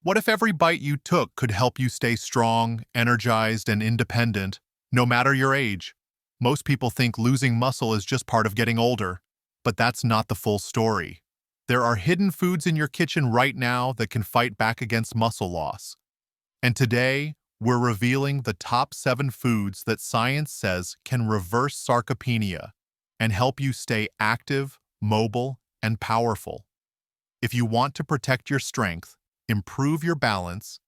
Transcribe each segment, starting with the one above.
What if every bite you took could help you stay strong, energized, and independent, no matter your age? Most people think losing muscle is just part of getting older, but that's not the full story. There are hidden foods in your kitchen right now that can fight back against muscle loss. And today, we're revealing the top 7 foods that science says can reverse sarcopenia and help you stay active, mobile, and powerful. If you want to protect your strength, improve your balance,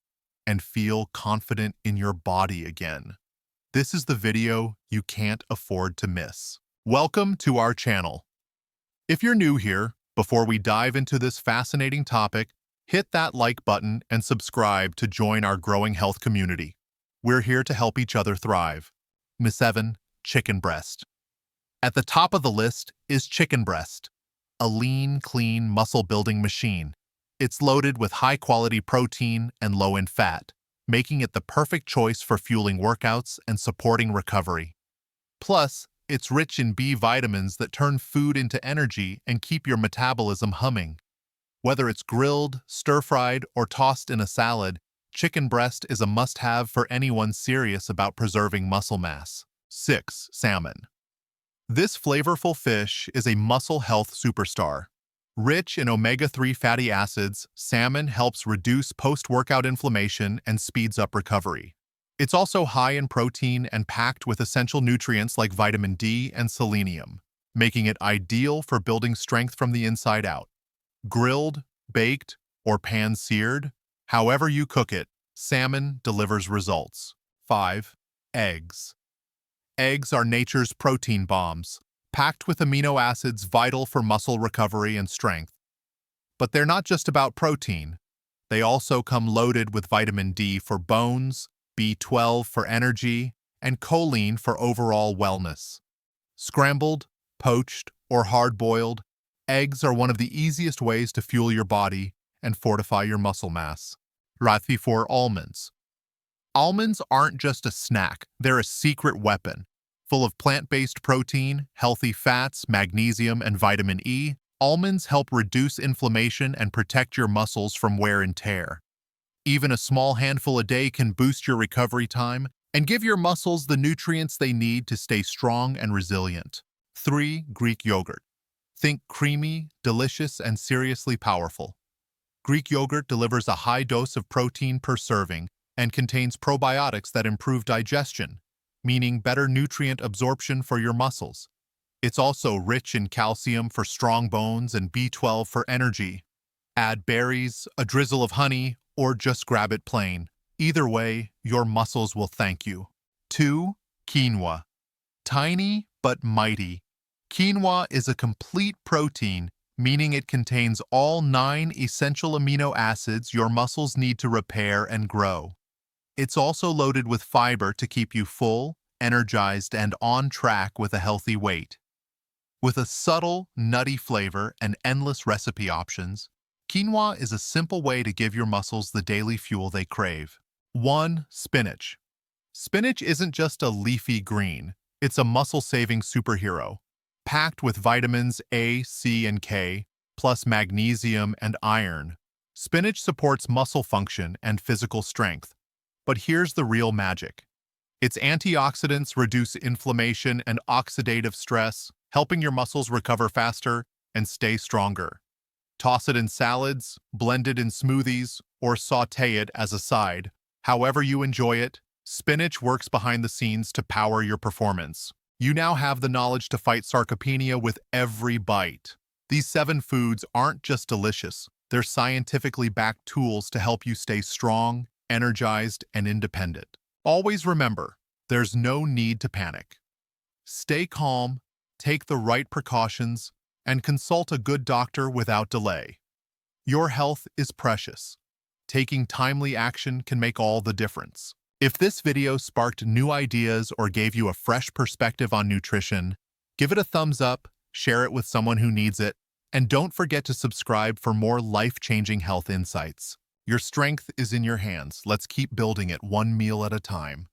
and feel confident in your body again, this is the video you can't afford to miss. Welcome to our channel. If you're new here, before we dive into this fascinating topic, hit that like button and subscribe to join our growing health community. We're here to help each other thrive. Miss 7, chicken breast. At the top of the list is chicken breast, a lean, clean, muscle-building machine. It's loaded with high-quality protein and low in fat, making it the perfect choice for fueling workouts and supporting recovery. Plus, it's rich in B vitamins that turn food into energy and keep your metabolism humming. Whether it's grilled, stir-fried, or tossed in a salad, chicken breast is a must-have for anyone serious about preserving muscle mass. 6. Salmon. This flavorful fish is a muscle health superstar. Rich in omega-3 fatty acids, salmon helps reduce post-workout inflammation and speeds up recovery. It's also high in protein and packed with essential nutrients like vitamin D and selenium, making it ideal for building strength from the inside out. Grilled, baked, or pan-seared, however you cook it, salmon delivers results. 5. Eggs. Eggs are nature's protein bombs, packed with amino acids vital for muscle recovery and strength. But they're not just about protein. They also come loaded with vitamin D for bones, B12 for energy, and choline for overall wellness. Scrambled, poached, or hard-boiled, eggs are one of the easiest ways to fuel your body and fortify your muscle mass. 4. Almonds. Almonds aren't just a snack, they're a secret weapon. Full of plant-based protein, healthy fats, magnesium, and vitamin E, almonds help reduce inflammation and protect your muscles from wear and tear. Even a small handful a day can boost your recovery time and give your muscles the nutrients they need to stay strong and resilient. 3. Greek yogurt. Think creamy, delicious, and seriously powerful. Greek yogurt delivers a high dose of protein per serving and contains probiotics that improve digestion, meaning better nutrient absorption for your muscles. It's also rich in calcium for strong bones and B12 for energy. Add berries, a drizzle of honey, or just grab it plain. Either way, your muscles will thank you. 2. Quinoa. Tiny but mighty. Quinoa is a complete protein, meaning it contains all 9 essential amino acids your muscles need to repair and grow. It's also loaded with fiber to keep you full, energized, and on track with a healthy weight. With a subtle, nutty flavor and endless recipe options, quinoa is a simple way to give your muscles the daily fuel they crave. 1. Spinach. Spinach isn't just a leafy green, it's a muscle-saving superhero. Packed with vitamins A, C, and K, plus magnesium and iron, spinach supports muscle function and physical strength. But here's the real magic. Its antioxidants reduce inflammation and oxidative stress, helping your muscles recover faster and stay stronger. Toss it in salads, blend it in smoothies, or sauté it as a side. However you enjoy it, spinach works behind the scenes to power your performance. You now have the knowledge to fight sarcopenia with every bite. These 7 foods aren't just delicious, they're scientifically backed tools to help you stay strong, energized, and independent. Always remember, there's no need to panic. Stay calm, take the right precautions, and consult a good doctor without delay. Your health is precious. Taking timely action can make all the difference. If this video sparked new ideas or gave you a fresh perspective on nutrition, give it a thumbs up, share it with someone who needs it, and don't forget to subscribe for more life-changing health insights. Your strength is in your hands. Let's keep building it one meal at a time.